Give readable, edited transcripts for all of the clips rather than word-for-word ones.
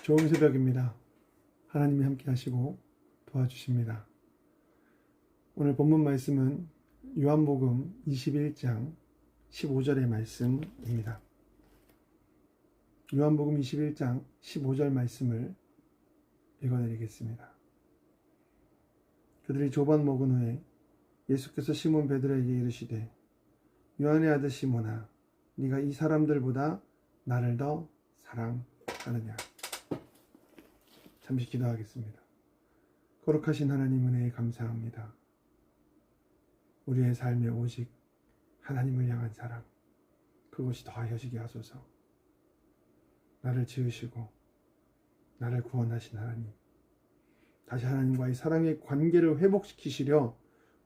좋은 새벽입니다. 하나님이 함께 하시고 도와주십니다. 오늘 본문 말씀은 요한복음 21장 15절의 말씀입니다. 요한복음 21장 15절 말씀을 읽어드리겠습니다. 그들이 조반 먹은 후에 예수께서 시몬 베드로에게 이르시되 요한의 아들 시몬아 네가 이 사람들보다 나를 더 사랑하느냐. 잠시 기도하겠습니다. 거룩하신 하나님 은혜에 감사합니다. 우리의 삶에 오직 하나님을 향한 사랑, 그것이 더하여지게 하소서. 나를 지으시고 나를 구원하신 하나님, 다시 하나님과의 사랑의 관계를 회복시키시려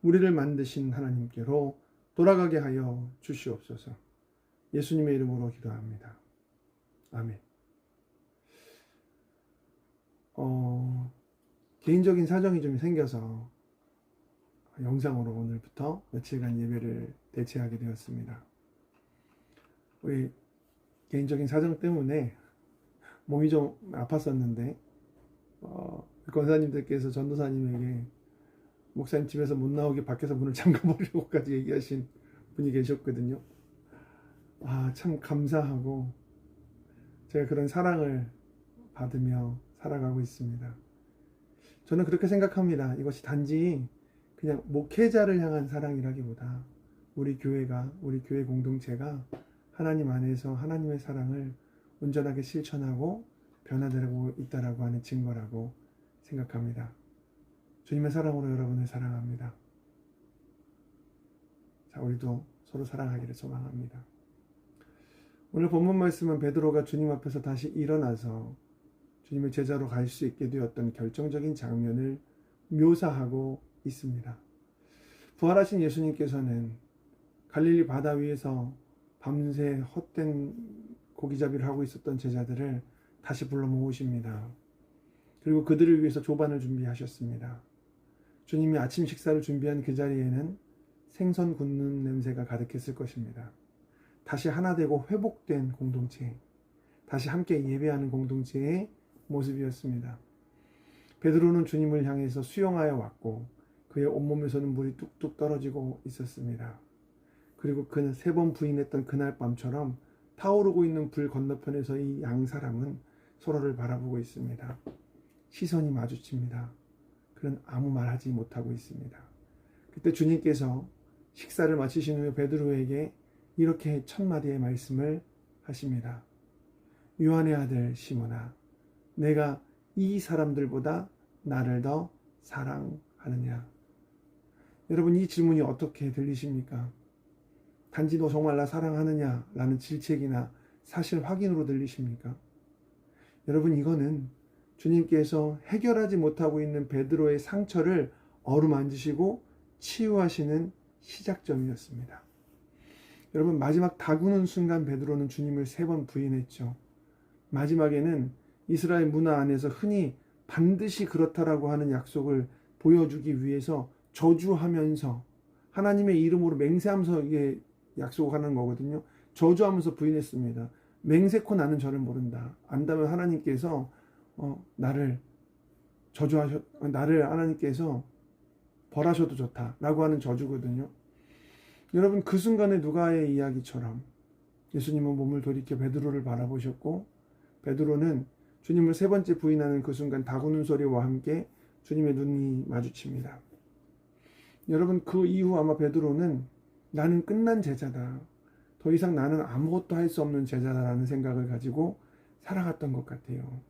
우리를 만드신 하나님께로 돌아가게 하여 주시옵소서. 예수님의 이름으로 기도합니다. 아멘. 개인적인 사정이 좀 생겨서 영상으로 오늘부터 며칠간 예배를 대체하게 되었습니다. 우리 개인적인 사정 때문에 몸이 좀 아팠었는데 권사님들께서 전도사님에게 목사님 집에서 못 나오게 밖에서 문을 잠가버리고까지 얘기하신 분이 계셨거든요. 참 감사하고 제가 그런 사랑을 받으며 살아가고 있습니다. 저는 그렇게 생각합니다. 이것이 단지 그냥 목회자를 향한 사랑이라기보다 우리 교회가, 우리 교회 공동체가 하나님 안에서 하나님의 사랑을 온전하게 실천하고 변화되고 있다라고 하는 증거라고 생각합니다. 주님의 사랑으로 여러분을 사랑합니다. 자, 우리도 서로 사랑하기를 소망합니다. 오늘 본문 말씀은 베드로가 주님 앞에서 다시 일어나서 주님의 제자로 갈 수 있게 되었던 결정적인 장면을 묘사하고 있습니다. 부활하신 예수님께서는 갈릴리 바다 위에서 밤새 헛된 고기잡이를 하고 있었던 제자들을 다시 불러 모으십니다. 그리고 그들을 위해서 조반을 준비하셨습니다. 주님이 아침 식사를 준비한 그 자리에는 생선 굽는 냄새가 가득했을 것입니다. 다시 하나 되고 회복된 공동체, 다시 함께 예배하는 공동체의 모습이었습니다. 베드로는 주님을 향해서 수영하여 왔고 그의 온몸에서는 물이 뚝뚝 떨어지고 있었습니다. 그리고 그는 3번 부인했던 그날 밤처럼 타오르고 있는 불 건너편에서 이 양 사람은 서로를 바라보고 있습니다. 시선이 마주칩니다. 그는 아무 말 하지 못하고 있습니다. 그때 주님께서 식사를 마치신 후에 베드로에게 이렇게 첫 마디의 말씀을 하십니다. 요한의 아들 시몬아, 내가 이 사람들보다 나를 더 사랑하느냐. 여러분, 이 질문이 어떻게 들리십니까? 단지 너 정말 나 사랑하느냐 라는 질책이나 사실 확인으로 들리십니까? 여러분, 이거는 주님께서 해결하지 못하고 있는 베드로의 상처를 어루만지시고 치유하시는 시작점이었습니다. 여러분, 마지막 다구는 순간 베드로는 주님을 3번 부인했죠. 마지막에는 이스라엘 문화 안에서 흔히 반드시 그렇다라고 하는 약속을 보여주기 위해서 저주하면서 하나님의 이름으로 맹세하면서 이게 약속하는 거거든요. 저주하면서 부인했습니다. 맹세코 나는 저를 모른다. 안다면 하나님께서 나를 하나님께서 벌하셔도 좋다라고 하는 저주거든요. 여러분, 그 순간에 누가의 이야기처럼 예수님은 몸을 돌이켜 베드로를 바라보셨고 베드로는 주님을 3번째 부인하는 그 순간 다구는 소리와 함께 주님의 눈이 마주칩니다. 여러분, 그 이후 아마 베드로는 나는 끝난 제자다. 더 이상 나는 아무것도 할 수 없는 제자다라는 생각을 가지고 살아갔던 것 같아요.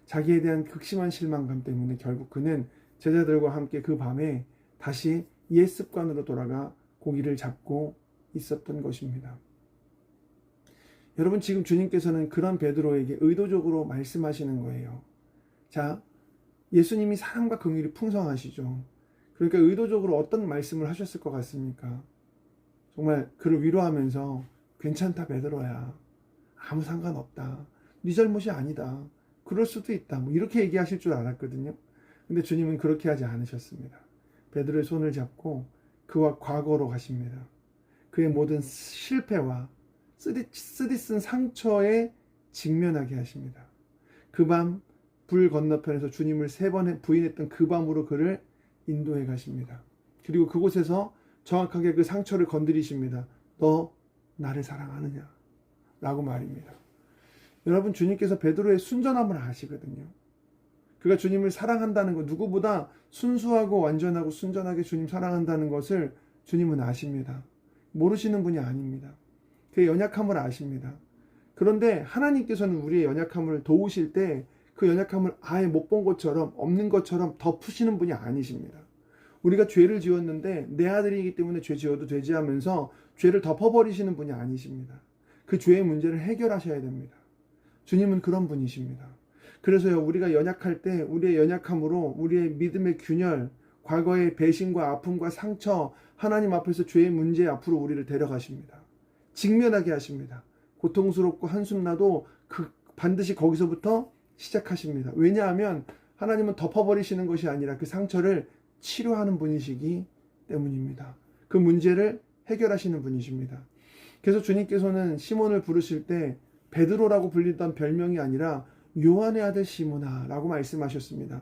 자기에 대한 극심한 실망감 때문에 결국 그는 제자들과 함께 그 밤에 다시 옛 습관으로 돌아가 고기를 잡고 있었던 것입니다. 여러분, 지금 주님께서는 그런 베드로에게 의도적으로 말씀하시는 거예요. 자, 예수님이 사랑과 긍휼이 풍성하시죠. 그러니까 의도적으로 어떤 말씀을 하셨을 것 같습니까? 정말 그를 위로하면서 괜찮다 베드로야. 아무 상관없다. 네 잘못이 아니다. 그럴 수도 있다. 이렇게 얘기하실 줄 알았거든요. 근데 주님은 그렇게 하지 않으셨습니다. 베드로의 손을 잡고 그와 과거로 가십니다. 그의 모든 실패와 쓰디쓴 상처에 직면하게 하십니다. 그 밤 불 건너편에서 주님을 3번 부인했던 그 밤으로 그를 인도해 가십니다. 그리고 그곳에서 정확하게 그 상처를 건드리십니다. 너 나를 사랑하느냐? 라고 말입니다. 여러분, 주님께서 베드로의 순전함을 아시거든요. 그가 주님을 사랑한다는 것, 누구보다 순수하고 완전하고 순전하게 주님 사랑한다는 것을 주님은 아십니다. 모르시는 분이 아닙니다. 그의 연약함을 아십니다. 그런데 하나님께서는 우리의 연약함을 도우실 때 그 연약함을 아예 못 본 것처럼, 없는 것처럼 덮으시는 분이 아니십니다. 우리가 죄를 지었는데 내 아들이기 때문에 죄 지어도 되지 하면서 죄를 덮어버리시는 분이 아니십니다. 그 죄의 문제를 해결하셔야 됩니다. 주님은 그런 분이십니다. 그래서요, 우리가 연약할 때 우리의 연약함으로 우리의 믿음의 균열, 과거의 배신과 아픔과 상처, 하나님 앞에서 죄의 문제 앞으로 우리를 데려가십니다. 직면하게 하십니다. 고통스럽고 한숨나도 반드시 거기서부터 시작하십니다. 왜냐하면 하나님은 덮어버리시는 것이 아니라 그 상처를 치료하는 분이시기 때문입니다. 그 문제를 해결하시는 분이십니다. 그래서 주님께서는 시몬을 부르실 때 베드로라고 불리던 별명이 아니라 요한의 아들 시몬아라고 말씀하셨습니다.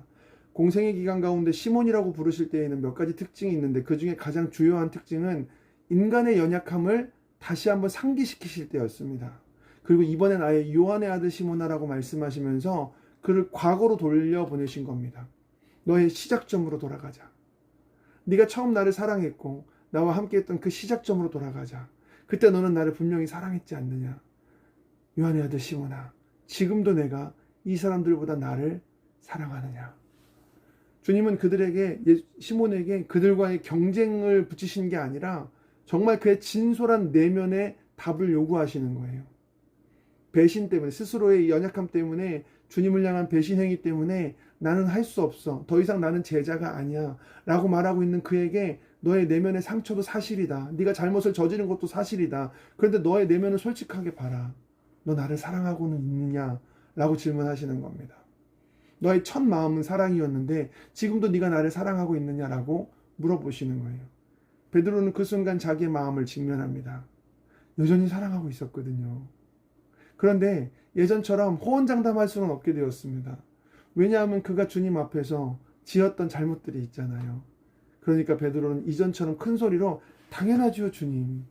공생의 기간 가운데 시몬이라고 부르실 때에는 몇 가지 특징이 있는데 그 중에 가장 주요한 특징은 인간의 연약함을 다시 한번 상기시키실 때였습니다. 그리고 이번엔 아예 요한의 아들 시몬아라고 말씀하시면서 그를 과거로 돌려보내신 겁니다. 너의 시작점으로 돌아가자. 네가 처음 나를 사랑했고 나와 함께했던 그 시작점으로 돌아가자. 그때 너는 나를 분명히 사랑했지 않느냐. 요한의 아들 시몬아, 지금도 내가 이 사람들보다 나를 사랑하느냐. 주님은 그들에게, 시몬에게 그들과의 경쟁을 붙이신 게 아니라 정말 그의 진솔한 내면의 답을 요구하시는 거예요. 배신 때문에, 스스로의 연약함 때문에, 주님을 향한 배신 행위 때문에 나는 할 수 없어, 더 이상 나는 제자가 아니야 라고 말하고 있는 그에게 너의 내면의 상처도 사실이다. 네가 잘못을 저지른 것도 사실이다. 그런데 너의 내면을 솔직하게 봐라. 너 나를 사랑하고는 있느냐? 라고 질문하시는 겁니다. 너의 첫 마음은 사랑이었는데 지금도 네가 나를 사랑하고 있느냐라고 물어보시는 거예요. 베드로는 그 순간 자기의 마음을 직면합니다. 여전히 사랑하고 있었거든요. 그런데 예전처럼 호언장담할 수는 없게 되었습니다. 왜냐하면 그가 주님 앞에서 지었던 잘못들이 있잖아요. 그러니까 베드로는 이전처럼 큰 소리로 당연하지요 주님.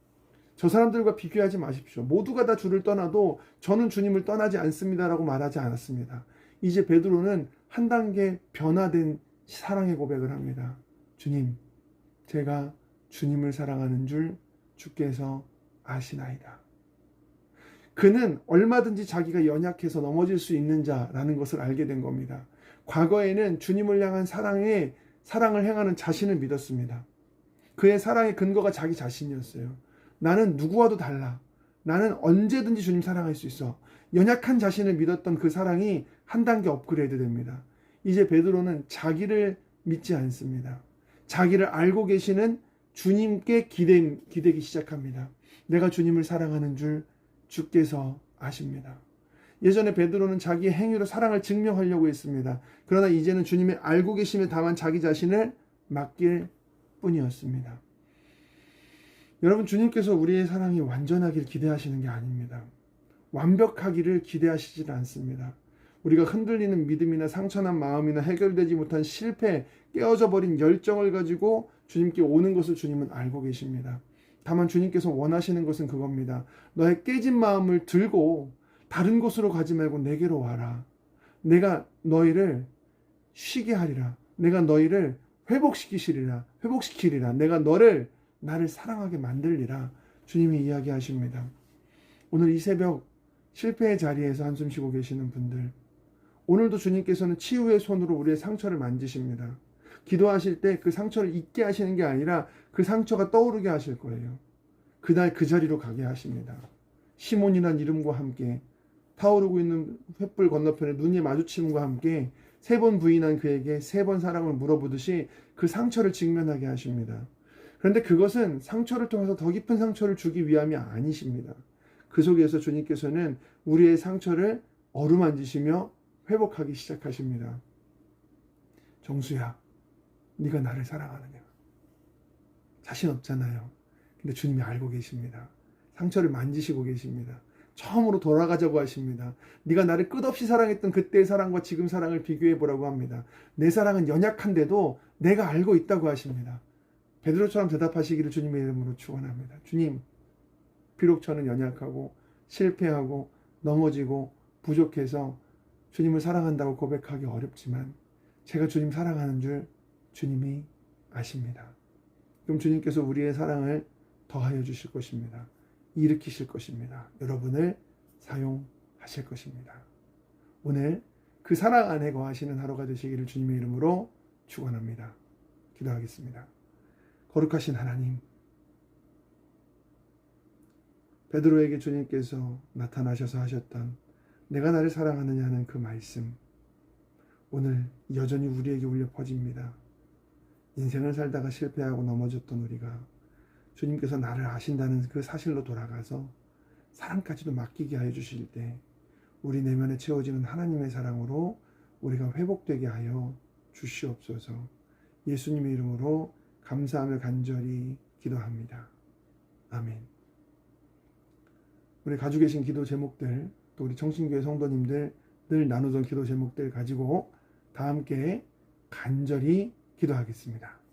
저 사람들과 비교하지 마십시오. 모두가 다 주를 떠나도 저는 주님을 떠나지 않습니다라고 말하지 않았습니다. 이제 베드로는 한 단계 변화된 사랑의 고백을 합니다. 주님, 제가 주님을 사랑하는 줄 주께서 아시나이다. 그는 얼마든지 자기가 연약해서 넘어질 수 있는 자라는 것을 알게 된 겁니다. 과거에는 주님을 향한 사랑을 행하는 자신을 믿었습니다. 그의 사랑의 근거가 자기 자신이었어요. 나는 누구와도 달라. 나는 언제든지 주님 사랑할 수 있어. 연약한 자신을 믿었던 그 사랑이 한 단계 업그레이드 됩니다. 이제 베드로는 자기를 믿지 않습니다. 자기를 알고 계시는 주님께 기대기 시작합니다. 내가 주님을 사랑하는 줄 주께서 아십니다. 예전에 베드로는 자기의 행위로 사랑을 증명하려고 했습니다. 그러나 이제는 주님의 알고 계심에 다만 자기 자신을 맡길 뿐이었습니다. 여러분, 주님께서 우리의 사랑이 완전하길 기대하시는 게 아닙니다. 완벽하기를 기대하시질 않습니다. 우리가 흔들리는 믿음이나 상처난 마음이나 해결되지 못한 실패, 깨어져 버린 열정을 가지고 주님께 오는 것을 주님은 알고 계십니다. 다만 주님께서 원하시는 것은 그겁니다. 너의 깨진 마음을 들고 다른 곳으로 가지 말고 내게로 와라. 내가 너희를 쉬게 하리라. 내가 너희를 회복시키리라. 내가 나를 사랑하게 만들리라. 주님이 이야기하십니다. 오늘 이 새벽 실패의 자리에서 한숨 쉬고 계시는 분들, 오늘도 주님께서는 치유의 손으로 우리의 상처를 만지십니다. 기도하실 때 그 상처를 잊게 하시는 게 아니라 그 상처가 떠오르게 하실 거예요. 그날 그 자리로 가게 하십니다. 시몬이란 이름과 함께 타오르고 있는 횃불 건너편에 눈이 마주침과 함께 3번 부인한 그에게 3번 사랑을 물어보듯이 그 상처를 직면하게 하십니다. 그런데 그것은 상처를 통해서 더 깊은 상처를 주기 위함이 아니십니다. 그 속에서 주님께서는 우리의 상처를 어루만지시며 회복하기 시작하십니다. 정수야, 네가 나를 사랑하느냐? 자신 없잖아요. 근데 주님이 알고 계십니다. 상처를 만지시고 계십니다. 처음으로 돌아가자고 하십니다. 네가 나를 끝없이 사랑했던 그때의 사랑과 지금 사랑을 비교해 보라고 합니다. 내 사랑은 연약한데도 내가 알고 있다고 하십니다. 베드로처럼 대답하시기를 주님의 이름으로 축원합니다. 주님, 비록 저는 연약하고 실패하고 넘어지고 부족해서 주님을 사랑한다고 고백하기 어렵지만 제가 주님 사랑하는 줄 주님이 아십니다. 그럼 주님께서 우리의 사랑을 더하여 주실 것입니다. 일으키실 것입니다. 여러분을 사용하실 것입니다. 오늘 그 사랑 안에 거하시는 하루가 되시기를 주님의 이름으로 축원합니다. 기도하겠습니다. 거룩하신 하나님, 베드로에게 주님께서 나타나셔서 하셨던 내가 나를 사랑하느냐는 그 말씀, 오늘 여전히 우리에게 울려 퍼집니다. 인생을 살다가 실패하고 넘어졌던 우리가 주님께서 나를 아신다는 그 사실로 돌아가서 사랑까지도 맡기게 하여 주실 때 우리 내면에 채워지는 하나님의 사랑으로 우리가 회복되게 하여 주시옵소서. 예수님의 이름으로 감사하며 간절히 기도합니다. 아멘. 우리 가지고 계신 기도 제목들, 또 우리 청신교회 성도님들 늘 나누던 기도 제목들 가지고 다 함께 간절히 기도하겠습니다.